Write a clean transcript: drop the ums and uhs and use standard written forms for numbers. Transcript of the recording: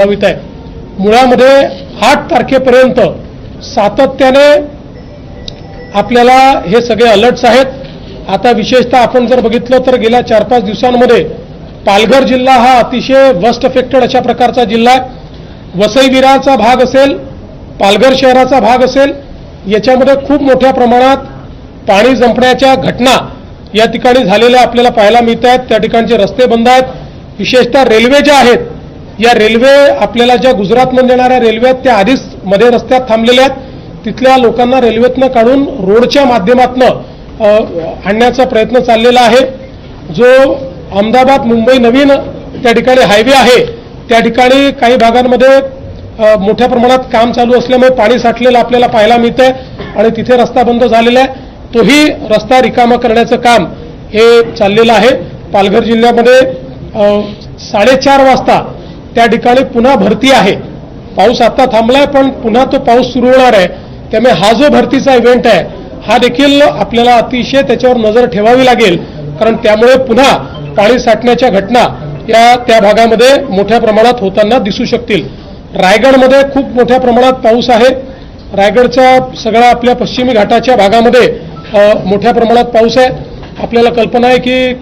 प्रभावित आहे। मुळामध्ये 8 तारखेपर्यंत सातत्याने आपल्याला हे सगळे अलर्ट्स आहेत। आता विशेषतः आपण जर बघितलं तर गेल्या 4-5 दिवसांमध्ये पालघर जिल्हा हा अतिशय वर्स्ट अफेक्टेड अशा प्रकारचा जिल्हा आहे। वसई विरारचा भाग असेल, पालघर शहराचा भाग असेल, याच्यामध्ये खूप मोठ्या प्रमाणात पाणी जंपण्याच्या घटना या ठिकाणी झालेल्या आपल्याला पाहायला मिळत आहेत। त्या ठिकाणचे रस्ते बंद आहेत। विशेषतः रेल्वे ज्या आहेत, या रेल्वे आपल्याला ज्या गुजरातमध्ये येणाऱ्या रेल्वे आहेत त्या आधीच मध्ये रस्त्यात थांबलेल्या आहेत। तिथल्या लोकांना रेल्वेतनं काढून रोडच्या माध्यमातून आणण्याचा प्रयत्न चाललेला आहे। जो अहमदाबाद मुंबई नवीन त्या ठिकाणी हायवे आहे, त्या ठिकाणी काही भागांमध्ये मोठ्या प्रमाणात काम चालू असल्यामुळे पाणी साठलेलं आपल्याला पाहायला मिळतंय आणि तिथे रस्ता बंद झालेला आहे। तोही रस्ता रिकामा करण्याचं काम हे चाललेलं आहे। पालघर जिल्ह्यामध्ये 4:30 वाजता त्या ठिकाणी पुन्हा भरती आहे। पाऊस आता थांबलाय पण पुन्हा तो पाऊस सुरू होणार आहे। त्यामुळे हा जो भरतीचा इव्हेंट आहे हा देखील आपल्याला अतिशय त्याच्यावर नजर ठेवावी लागेल, कारण त्यामुळे पुन्हा पाणी साठण्याच्या घटना या त्या भागामध्ये मोठ्या प्रमाणात होताना दिसू शकतील। रायगडमध्ये खूप मोठ्या प्रमाणात पाऊस आहे। रायगडच्या सगळ्या आपल्या पश्चिमी घाटाच्या भागामध्ये मोठ्या प्रमाणात पाऊस आहे। आपल्याला कल्पना आहे की